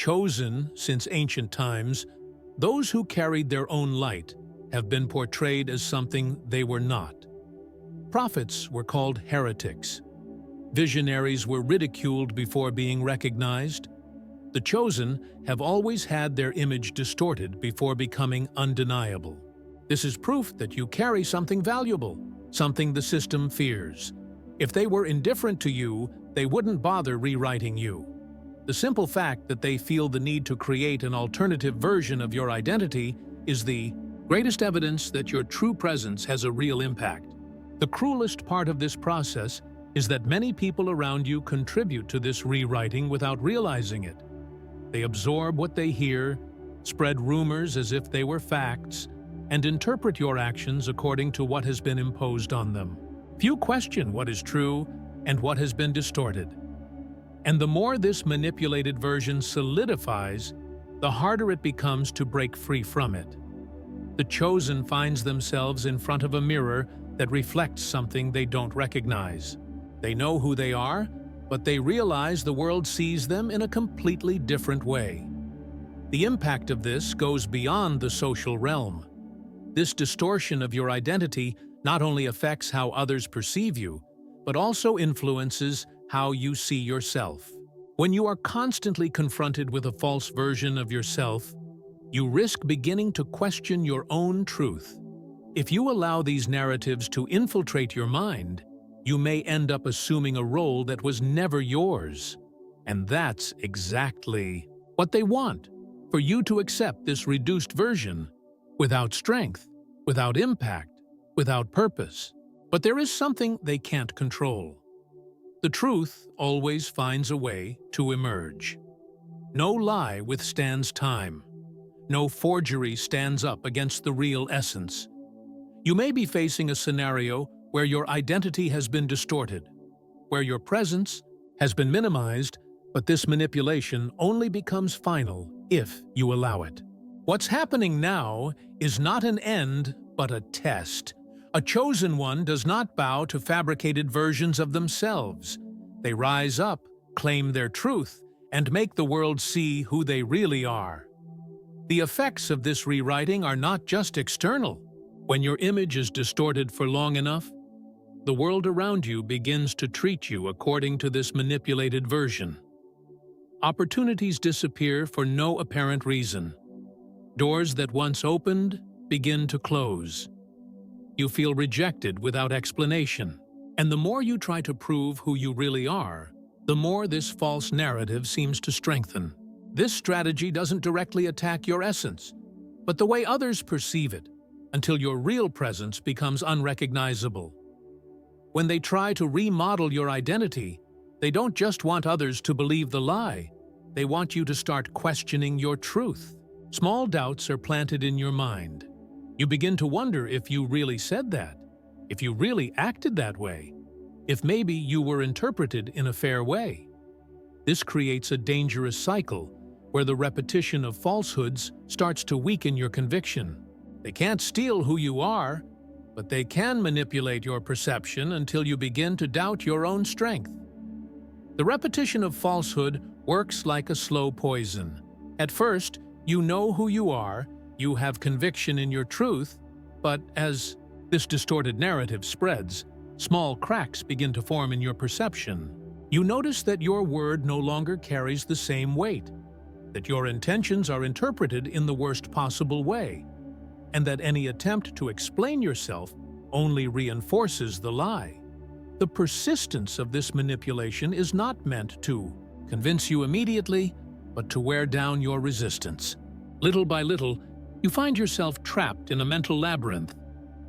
Chosen since ancient times, those who carried their own light have been portrayed as something they were not. Prophets were called heretics. Visionaries were ridiculed before being recognized. The chosen have always had their image distorted before becoming undeniable. This is proof that you carry something valuable, something the system fears. If they were indifferent to you, they wouldn't bother rewriting you. The simple fact that they feel the need to create an alternative version of your identity is the greatest evidence that your true presence has a real impact. The cruelest part of this process is that many people around you contribute to this rewriting without realizing it. They absorb what they hear, spread rumors as if they were facts, and interpret your actions according to what has been imposed on them. Few question what is true and what has been distorted. And the more this manipulated version solidifies, the harder it becomes to break free from it. The chosen finds themselves in front of a mirror that reflects something they don't recognize. They know who they are, but they realize the world sees them in a completely different way. The impact of this goes beyond the social realm. This distortion of your identity not only affects how others perceive you, but also influences how you see yourself. When you are constantly confronted with a false version of yourself, you risk beginning to question your own truth. If you allow these narratives to infiltrate your mind, you may end up assuming a role that was never yours. And that's exactly what they want, for you to accept this reduced version, without strength, without impact, without purpose. But there is something they can't control. The truth always finds a way to emerge. No lie withstands time. No forgery stands up against the real essence. You may be facing a scenario where your identity has been distorted, where your presence has been minimized, but this manipulation only becomes final if you allow it. What's happening now is not an end, but a test. A chosen one does not bow to fabricated versions of themselves. They rise up, claim their truth, and make the world see who they really are. The effects of this rewriting are not just external. When your image is distorted for long enough, the world around you begins to treat you according to this manipulated version. Opportunities disappear for no apparent reason. Doors that once opened begin to close. You feel rejected without explanation. And the more you try to prove who you really are, the more this false narrative seems to strengthen. This strategy doesn't directly attack your essence, but the way others perceive it, until your real presence becomes unrecognizable. When they try to remodel your identity, they don't just want others to believe the lie. They want you to start questioning your truth. Small doubts are planted in your mind. You begin to wonder if you really said that, if you really acted that way, if maybe you were interpreted in a fair way. This creates a dangerous cycle where the repetition of falsehoods starts to weaken your conviction. They can't steal who you are, but they can manipulate your perception until you begin to doubt your own strength. The repetition of falsehood works like a slow poison. At first, you know who you are, you have conviction in your truth, but as this distorted narrative spreads, small cracks begin to form in your perception. You notice that your word no longer carries the same weight, that your intentions are interpreted in the worst possible way, and that any attempt to explain yourself only reinforces the lie. The persistence of this manipulation is not meant to convince you immediately, but to wear down your resistance. Little by little, you find yourself trapped in a mental labyrinth,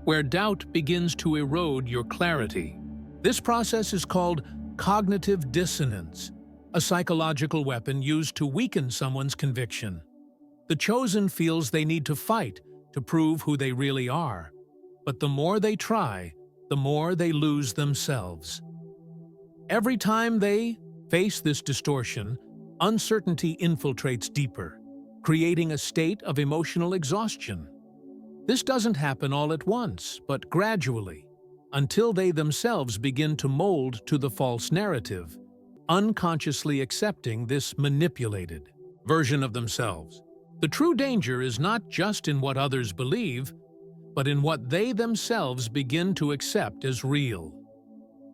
where doubt begins to erode your clarity. This process is called cognitive dissonance, a psychological weapon used to weaken someone's conviction. The chosen feels they need to fight to prove who they really are, but the more they try, the more they lose themselves. Every time they face this distortion, uncertainty infiltrates deeper, creating a state of emotional exhaustion. This doesn't happen all at once, but gradually, until they themselves begin to mold to the false narrative, unconsciously accepting this manipulated version of themselves. The true danger is not just in what others believe, but in what they themselves begin to accept as real.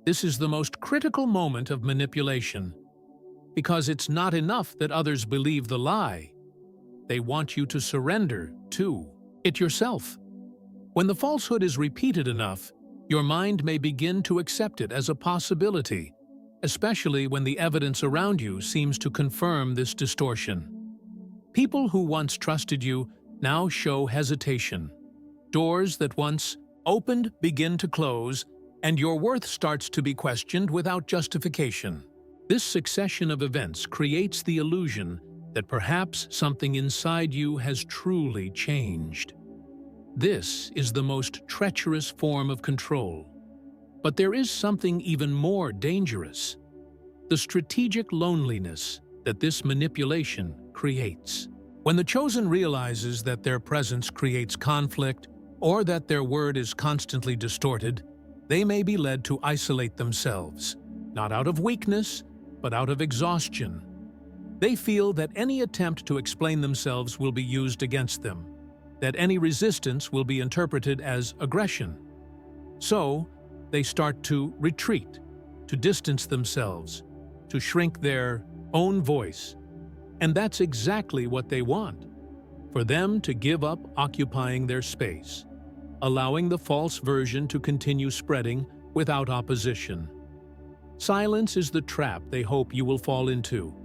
This is the most critical moment of manipulation, because it's not enough that others believe the lie. They want you to surrender to it yourself. When the falsehood is repeated enough, your mind may begin to accept it as a possibility, especially when the evidence around you seems to confirm this distortion. People who once trusted you now show hesitation. Doors that once opened begin to close, and your worth starts to be questioned without justification. This succession of events creates the illusion that perhaps something inside you has truly changed. This is the most treacherous form of control. But there is something even more dangerous: the strategic loneliness that this manipulation creates. When the chosen realizes that their presence creates conflict or that their word is constantly distorted, they may be led to isolate themselves, not out of weakness, but out of exhaustion. They feel that any attempt to explain themselves will be used against them, that any resistance will be interpreted as aggression. So, they start to retreat, to distance themselves, to shrink their own voice. And that's exactly what they want: for them to give up occupying their space, allowing the false version to continue spreading without opposition. Silence is the trap they hope you will fall into.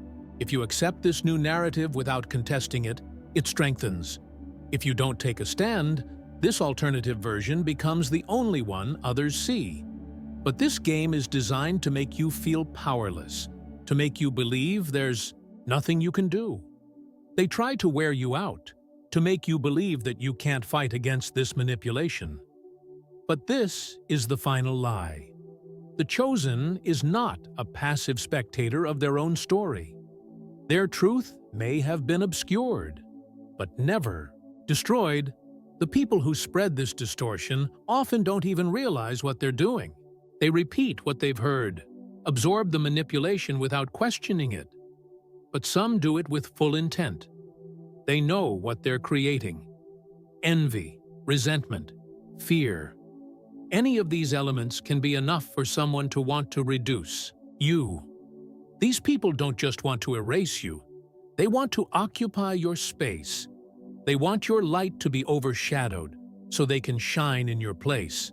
If you accept this new narrative without contesting it, it strengthens. If you don't take a stand, this alternative version becomes the only one others see. But this game is designed to make you feel powerless, to make you believe there's nothing you can do. They try to wear you out, to make you believe that you can't fight against this manipulation. But this is the final lie. The chosen is not a passive spectator of their own story. Their truth may have been obscured, but never destroyed. The people who spread this distortion often don't even realize what they're doing. They repeat what they've heard, absorb the manipulation without questioning it. But some do it with full intent. They know what they're creating: envy, resentment, fear. Any of these elements can be enough for someone to want to reduce you. These people don't just want to erase you. They want to occupy your space. They want your light to be overshadowed so they can shine in your place.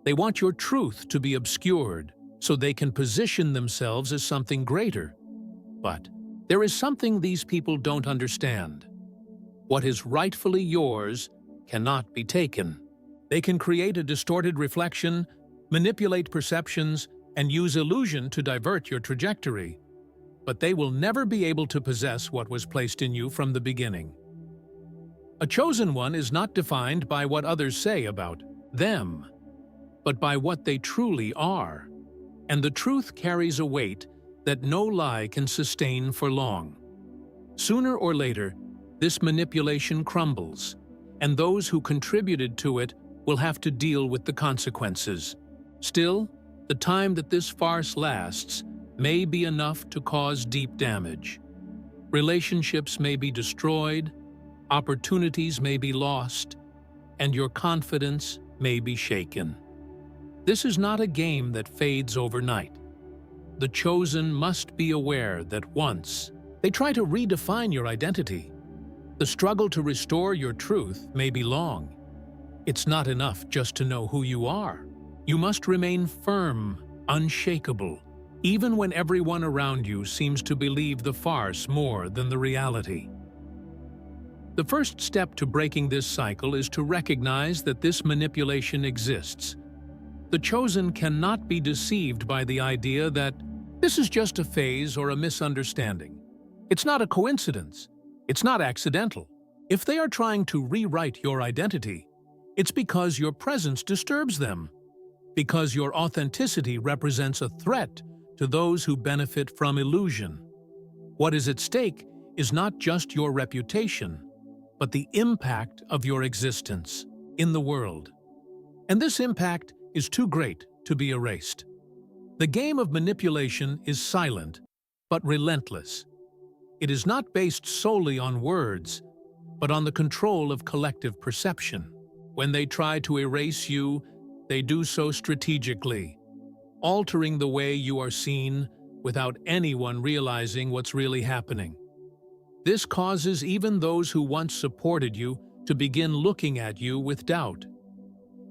They want your truth to be obscured so they can position themselves as something greater. But there is something these people don't understand. What is rightfully yours cannot be taken. They can create a distorted reflection, manipulate perceptions, and use illusion to divert your trajectory. But they will never be able to possess what was placed in you from the beginning. A chosen one is not defined by what others say about them, but by what they truly are. And the truth carries a weight that no lie can sustain for long. Sooner or later, this manipulation crumbles, and those who contributed to it will have to deal with the consequences. Still, the time that this farce lasts may be enough to cause deep damage. Relationships may be destroyed, opportunities may be lost, and your confidence may be shaken. This is not a game that fades overnight. The chosen must be aware that once they try to redefine your identity, the struggle to restore your truth may be long. It's not enough just to know who you are. You must remain firm, unshakable, even when everyone around you seems to believe the farce more than the reality. The first step to breaking this cycle is to recognize that this manipulation exists. The chosen cannot be deceived by the idea that this is just a phase or a misunderstanding. It's not a coincidence. It's not accidental. If they are trying to rewrite your identity, it's because your presence disturbs them, because your authenticity represents a threat to those who benefit from illusion. What is at stake is not just your reputation, but the impact of your existence in the world. And this impact is too great to be erased. The game of manipulation is silent, but relentless. It is not based solely on words, but on the control of collective perception. When they try to erase you, they do so strategically, altering the way you are seen without anyone realizing what's really happening. This causes even those who once supported you to begin looking at you with doubt.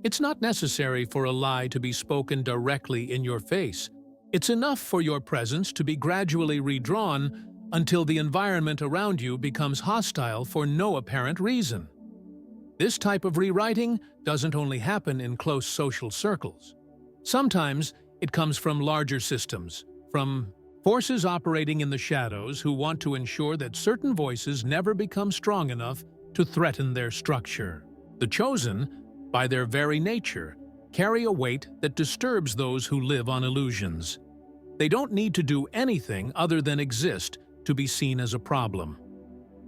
It's not necessary for a lie to be spoken directly in your face. It's enough for your presence to be gradually redrawn until the environment around you becomes hostile for no apparent reason. This type of rewriting doesn't only happen in close social circles. Sometimes it comes from larger systems, from forces operating in the shadows who want to ensure that certain voices never become strong enough to threaten their structure. The chosen, by their very nature, carry a weight that disturbs those who live on illusions. They don't need to do anything other than exist to be seen as a problem.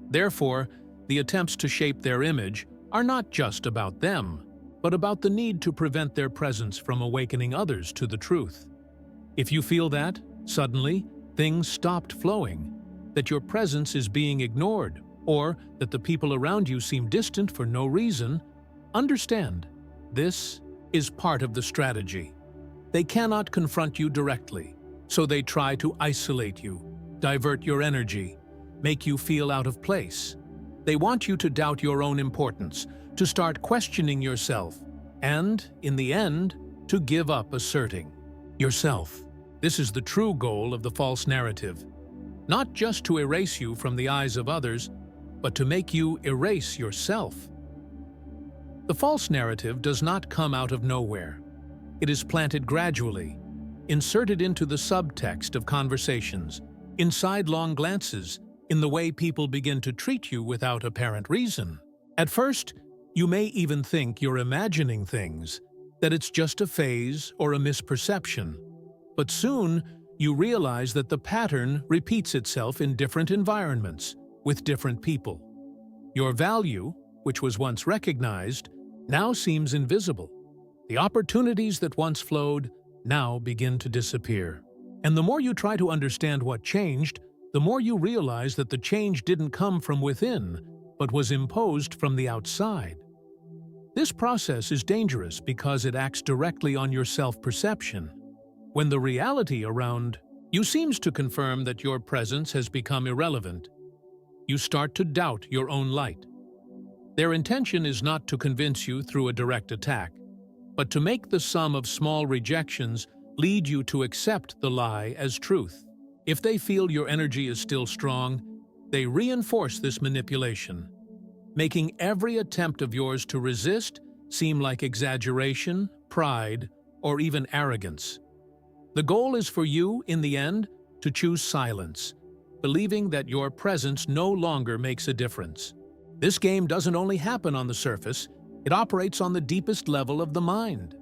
Therefore, the attempts to shape their image are not just about them, but about the need to prevent their presence from awakening others to the truth. If you feel that, suddenly, things stopped flowing, that your presence is being ignored, or that the people around you seem distant for no reason, understand, this is part of the strategy. They cannot confront you directly, so they try to isolate you, divert your energy, make you feel out of place. They want you to doubt your own importance, to start questioning yourself, and, in the end, to give up asserting yourself. This is the true goal of the false narrative. Not just to erase you from the eyes of others, but to make you erase yourself. The false narrative does not come out of nowhere. It is planted gradually, inserted into the subtext of conversations, in sidelong glances, in the way people begin to treat you without apparent reason. At first, you may even think you're imagining things, that it's just a phase or a misperception. But soon, you realize that the pattern repeats itself in different environments, with different people. Your value, which was once recognized, now seems invisible. The opportunities that once flowed now begin to disappear. And the more you try to understand what changed, the more you realize that the change didn't come from within, but was imposed from the outside. This process is dangerous because it acts directly on your self-perception. When the reality around you seems to confirm that your presence has become irrelevant, you start to doubt your own light. Their intention is not to convince you through a direct attack, but to make the sum of small rejections lead you to accept the lie as truth. If they feel your energy is still strong, they reinforce this manipulation, making every attempt of yours to resist seem like exaggeration, pride, or even arrogance. The goal is for you, in the end, to choose silence, believing that your presence no longer makes a difference. This game doesn't only happen on the surface, it operates on the deepest level of the mind.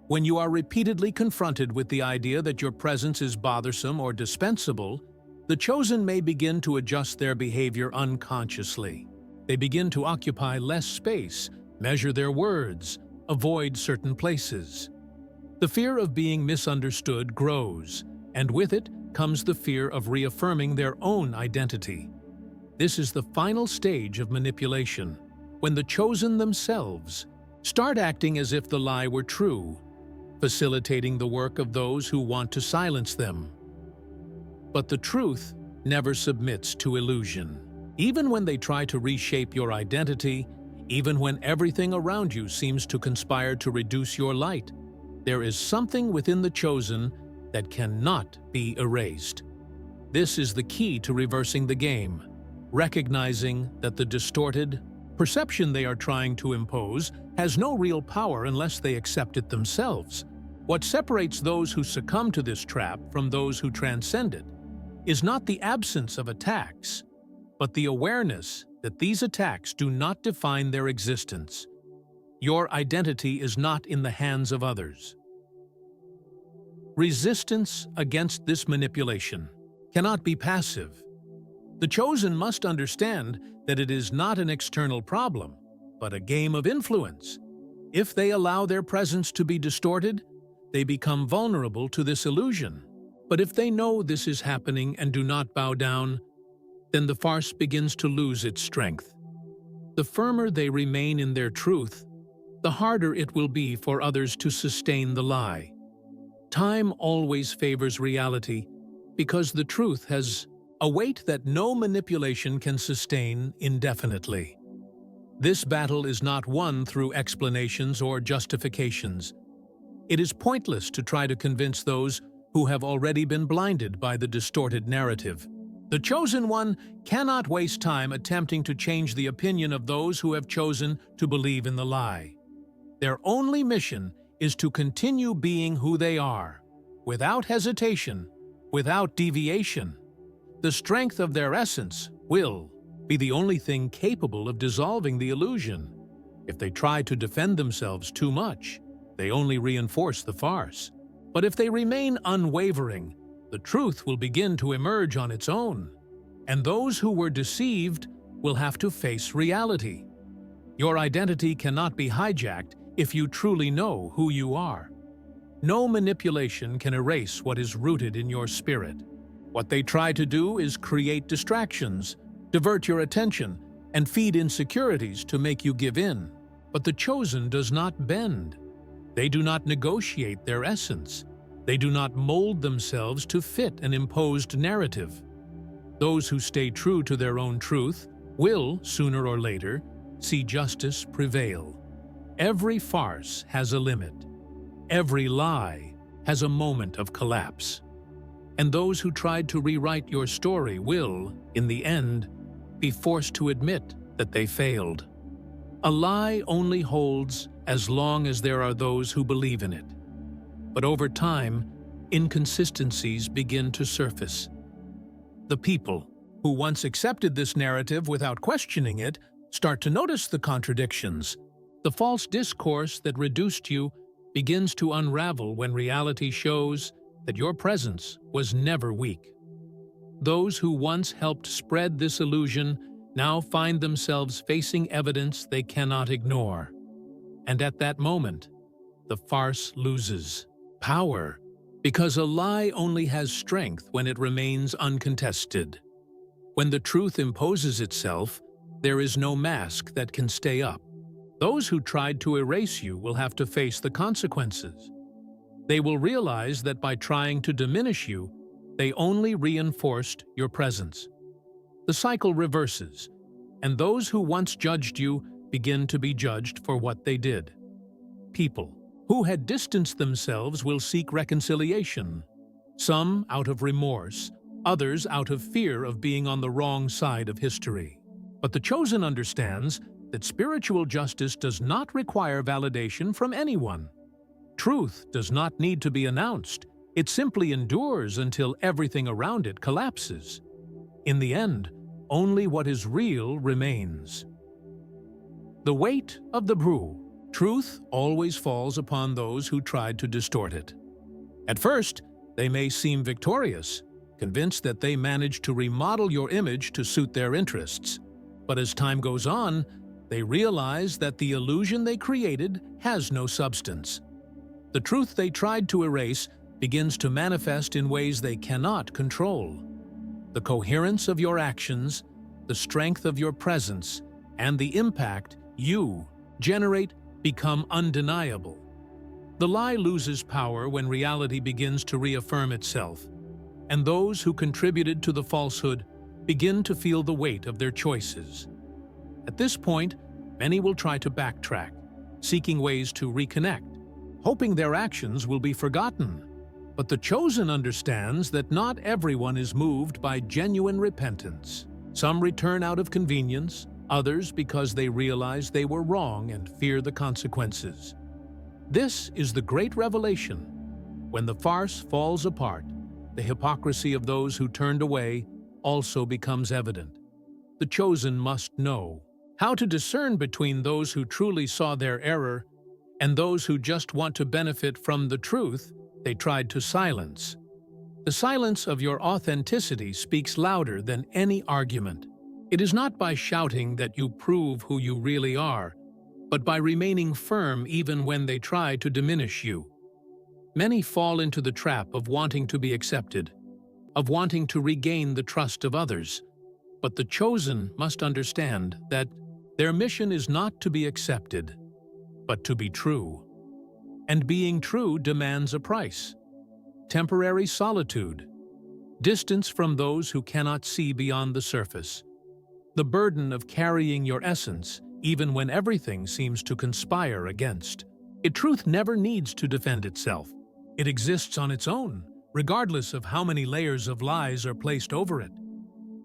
When you are repeatedly confronted with the idea that your presence is bothersome or dispensable, the chosen may begin to adjust their behavior unconsciously. They begin to occupy less space, measure their words, avoid certain places. The fear of being misunderstood grows, and with it comes the fear of reaffirming their own identity. This is the final stage of manipulation, when the chosen themselves start acting as if the lie were true, facilitating the work of those who want to silence them. But the truth never submits to illusion. Even when they try to reshape your identity, even when everything around you seems to conspire to reduce your light, there is something within the chosen that cannot be erased. This is the key to reversing the game, recognizing that the distorted perception they are trying to impose has no real power unless they accept it themselves. What separates those who succumb to this trap from those who transcend it is not the absence of attacks, but the awareness that these attacks do not define their existence. Your identity is not in the hands of others. Resistance against this manipulation cannot be passive. The chosen must understand that it is not an external problem, but a game of influence. If they allow their presence to be distorted, they become vulnerable to this illusion. But if they know this is happening and do not bow down, then the farce begins to lose its strength. The firmer they remain in their truth, the harder it will be for others to sustain the lie. Time always favors reality because the truth has a weight that no manipulation can sustain indefinitely. This battle is not won through explanations or justifications. It is pointless to try to convince those who have already been blinded by the distorted narrative. The chosen one cannot waste time attempting to change the opinion of those who have chosen to believe in the lie. Their only mission is to continue being who they are, without hesitation, without deviation. The strength of their essence will be the only thing capable of dissolving the illusion. If they try to defend themselves too much, they only reinforce the farce. But if they remain unwavering, the truth will begin to emerge on its own, and those who were deceived will have to face reality. Your identity cannot be hijacked if you truly know who you are. No manipulation can erase what is rooted in your spirit. What they try to do is create distractions, divert your attention, and feed insecurities to make you give in. But the chosen does not bend. They do not negotiate their essence. They do not mold themselves to fit an imposed narrative. Those who stay true to their own truth will, sooner or later, see justice prevail. Every farce has a limit. Every lie has a moment of collapse. And those who tried to rewrite your story will, in the end, be forced to admit that they failed. A lie only holds as long as there are those who believe in it. But over time, inconsistencies begin to surface. The people who once accepted this narrative without questioning it start to notice the contradictions. The false discourse that reduced you begins to unravel when reality shows that your presence was never weak. Those who once helped spread this illusion now find themselves facing evidence they cannot ignore. And at that moment, the farce loses power, because a lie only has strength when it remains uncontested. When the truth imposes itself, there is no mask that can stay up. Those who tried to erase you will have to face the consequences. They will realize that by trying to diminish you, they only reinforced your presence. The cycle reverses, and those who once judged you begin to be judged for what they did. People who had distanced themselves will seek reconciliation, some out of remorse, others out of fear of being on the wrong side of history. But the chosen understands that spiritual justice does not require validation from anyone. Truth does not need to be announced. It simply endures until everything around it collapses. In the end, only what is real remains. The weight of the brew. Truth always falls upon those who tried to distort it. At first, they may seem victorious, convinced that they managed to remodel your image to suit their interests. But as time goes on, they realize that the illusion they created has no substance. The truth they tried to erase begins to manifest in ways they cannot control. The coherence of your actions, the strength of your presence, and the impact you generate become undeniable. The lie loses power when reality begins to reaffirm itself, and those who contributed to the falsehood begin to feel the weight of their choices. At this point, many will try to backtrack, seeking ways to reconnect, hoping their actions will be forgotten. But the chosen understands that not everyone is moved by genuine repentance. Some return out of convenience, others because they realize they were wrong and fear the consequences. This is the great revelation. When the farce falls apart, the hypocrisy of those who turned away also becomes evident. The chosen must know how to discern between those who truly saw their error and those who just want to benefit from the truth they tried to silence. The silence of your authenticity speaks louder than any argument. It is not by shouting that you prove who you really are, but by remaining firm even when they try to diminish you. Many fall into the trap of wanting to be accepted, of wanting to regain the trust of others. But the chosen must understand that their mission is not to be accepted, but to be true. And being true demands a price: temporary solitude, distance from those who cannot see beyond the surface, the burden of carrying your essence even when everything seems to conspire against. Truth never needs to defend itself. It exists on its own, regardless of how many layers of lies are placed over it.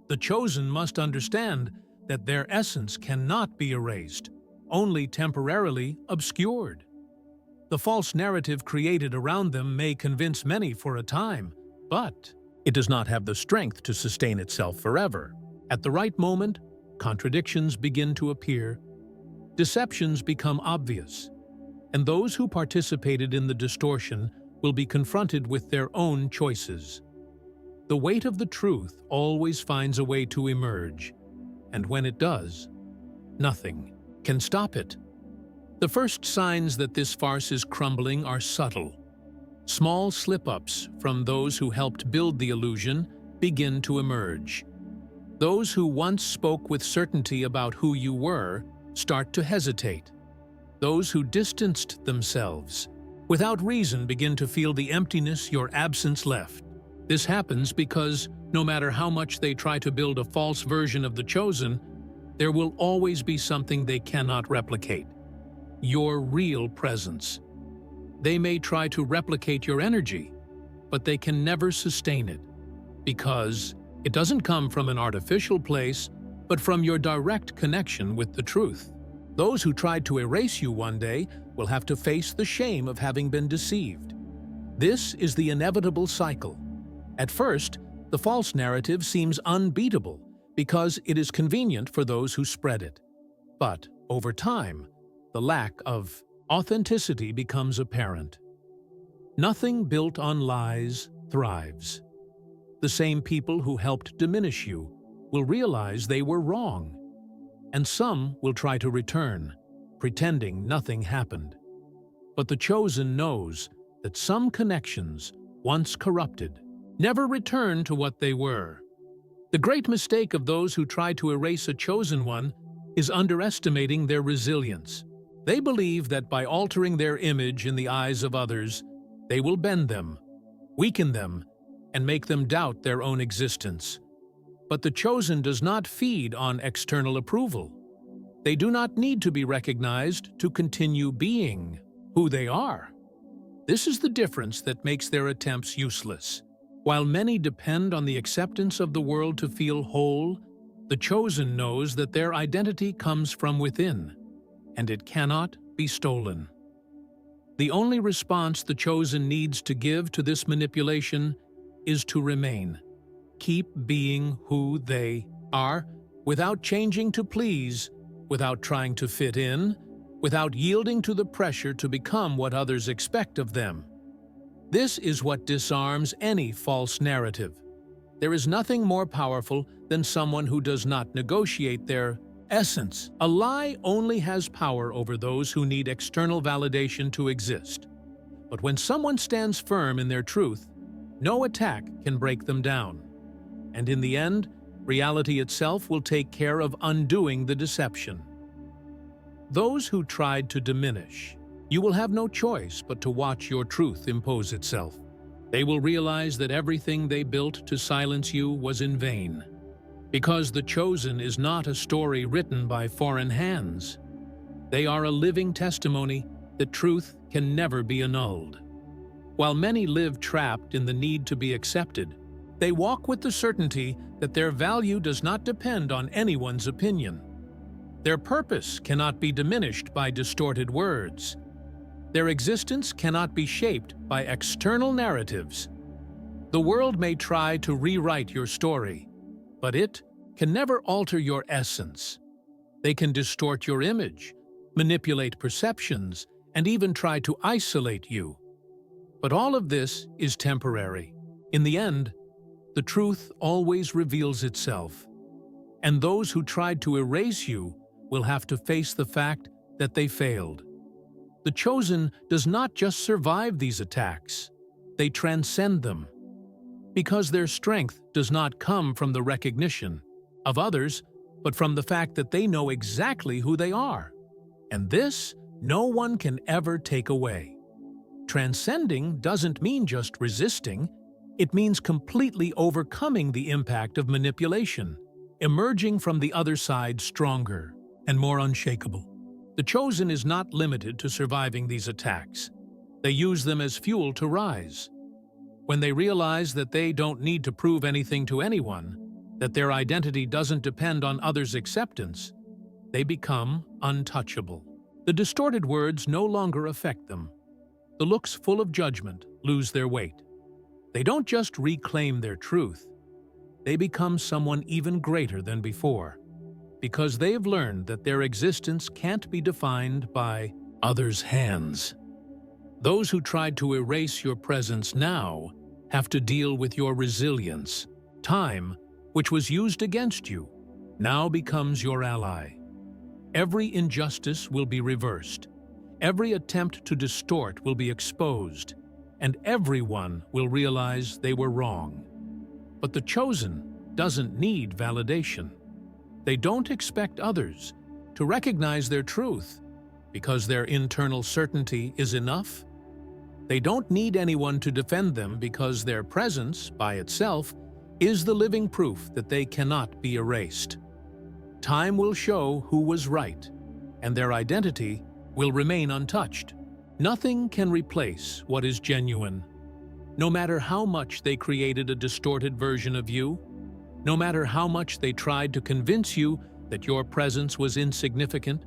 The chosen must understand that their essence cannot be erased, only temporarily obscured. The false narrative created around them may convince many for a time, but it does not have the strength to sustain itself forever. At the right moment, contradictions begin to appear, deceptions become obvious, and those who participated in the distortion will be confronted with their own choices. The weight of the truth always finds a way to emerge, and when it does, nothing can stop it. The first signs that this farce is crumbling are subtle. Small slip-ups from those who helped build the illusion begin to emerge. Those who once spoke with certainty about who you were start to hesitate. Those who distanced themselves without reason begin to feel the emptiness your absence left. This happens because no matter how much they try to build a false version of the chosen, there will always be something they cannot replicate: your real presence. They may try to replicate your energy, but they can never sustain it, because it doesn't come from an artificial place, but from your direct connection with the truth. Those who tried to erase you one day will have to face the shame of having been deceived. This is the inevitable cycle. At first, the false narrative seems unbeatable because it is convenient for those who spread it. But over time, the lack of authenticity becomes apparent. Nothing built on lies thrives. The same people who helped diminish you will realize they were wrong, and some will try to return, pretending nothing happened. But the chosen knows that some connections, once corrupted, never return to what they were. The great mistake of those who try to erase a chosen one is underestimating their resilience. They believe that by altering their image in the eyes of others, they will bend them, weaken them, and make them doubt their own existence. But the chosen does not feed on external approval. They do not need to be recognized to continue being who they are. This is the difference that makes their attempts useless. While many depend on the acceptance of the world to feel whole, the chosen knows that their identity comes from within, and it cannot be stolen. The only response the chosen needs to give to this manipulation is to remain. Keep being who they are, without changing to please, without trying to fit in, without yielding to the pressure to become what others expect of them. This is what disarms any false narrative. There is nothing more powerful than someone who does not negotiate their essence. A lie only has power over those who need external validation to exist. But when someone stands firm in their truth, no attack can break them down. And in the end, reality itself will take care of undoing the deception. Those who tried to diminish, you will have no choice but to watch your truth impose itself. They will realize that everything they built to silence you was in vain. Because the chosen is not a story written by foreign hands. They are a living testimony that truth can never be annulled. While many live trapped in the need to be accepted, they walk with the certainty that their value does not depend on anyone's opinion. Their purpose cannot be diminished by distorted words. Their existence cannot be shaped by external narratives. The world may try to rewrite your story, but it can never alter your essence. They can distort your image, manipulate perceptions, and even try to isolate you. But all of this is temporary. In the end, the truth always reveals itself, and those who tried to erase you will have to face the fact that they failed. The chosen does not just survive these attacks, they transcend them. Because their strength does not come from the recognition, of others, but from the fact that they know exactly who they are. And this, no one can ever take away. Transcending doesn't mean just resisting. It means completely overcoming the impact of manipulation, emerging from the other side stronger and more unshakable. The chosen is not limited to surviving these attacks. They use them as fuel to rise. When they realize that they don't need to prove anything to anyone, that their identity doesn't depend on others' acceptance, they become untouchable. The distorted words no longer affect them. The looks full of judgment lose their weight. They don't just reclaim their truth, they become someone even greater than before, because they've learned that their existence can't be defined by others' hands. Those who tried to erase your presence now have to deal with your resilience. Time, which was used against you, now becomes your ally. Every injustice will be reversed. Every attempt to distort will be exposed, and everyone will realize they were wrong. But the chosen doesn't need validation. They don't expect others to recognize their truth because their internal certainty is enough. They don't need anyone to defend them because their presence, by itself, is the living proof that they cannot be erased. Time will show who was right, and their identity will remain untouched. Nothing can replace what is genuine. No matter how much they created a distorted version of you, no matter how much they tried to convince you that your presence was insignificant,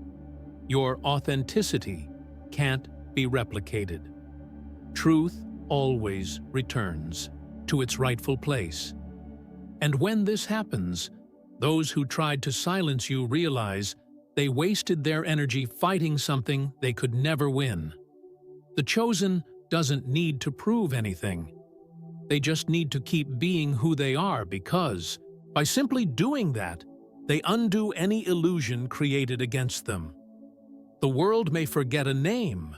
your authenticity can't be replicated. Truth always returns to its rightful place. And when this happens, those who tried to silence you realize they wasted their energy fighting something they could never win. The chosen doesn't need to prove anything. They just need to keep being who they are because, by simply doing that, they undo any illusion created against them. The world may forget a name,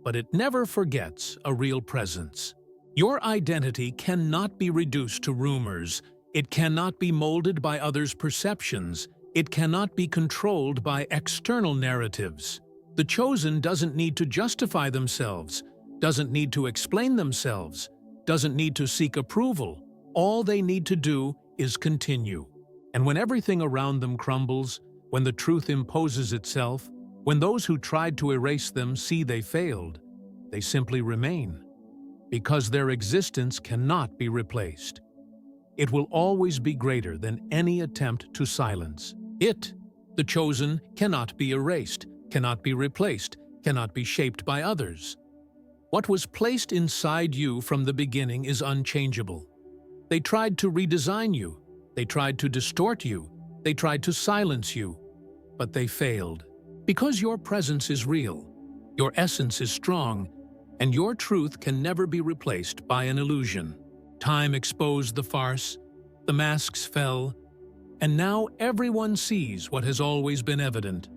but it never forgets a real presence. Your identity cannot be reduced to rumors. It cannot be molded by others' perceptions. It cannot be controlled by external narratives. The chosen doesn't need to justify themselves, doesn't need to explain themselves, doesn't need to seek approval. All they need to do is continue. And when everything around them crumbles, when the truth imposes itself, when those who tried to erase them see they failed, they simply remain, because their existence cannot be replaced. It will always be greater than any attempt to silence. It, the chosen, cannot be erased, cannot be replaced, cannot be shaped by others. What was placed inside you from the beginning is unchangeable. They tried to redesign you, they tried to distort you, they tried to silence you, but they failed. Because your presence is real, your essence is strong, and your truth can never be replaced by an illusion. Time exposed the farce, the masks fell, and now everyone sees what has always been evident.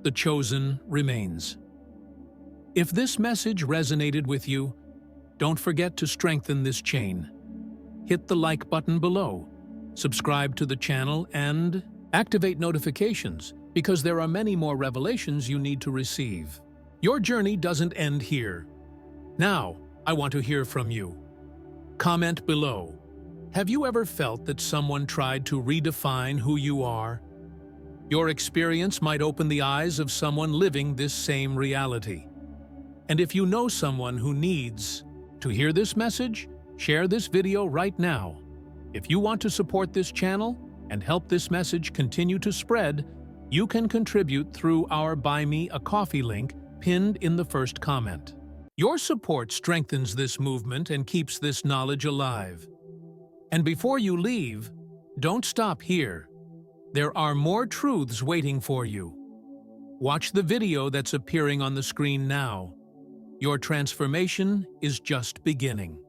The chosen remains. If this message resonated with you, don't forget to strengthen this chain. Hit the like button below, subscribe to the channel, and activate notifications, because there are many more revelations you need to receive. Your journey doesn't end here. Now, I want to hear from you. Comment below. Have you ever felt that someone tried to redefine who you are? Your experience might open the eyes of someone living this same reality. And if you know someone who needs to hear this message, share this video right now. If you want to support this channel and help this message continue to spread, you can contribute through our Buy Me a Coffee link pinned in the first comment. Your support strengthens this movement and keeps this knowledge alive. And before you leave, don't stop here. There are more truths waiting for you. Watch the video that's appearing on the screen now. Your transformation is just beginning.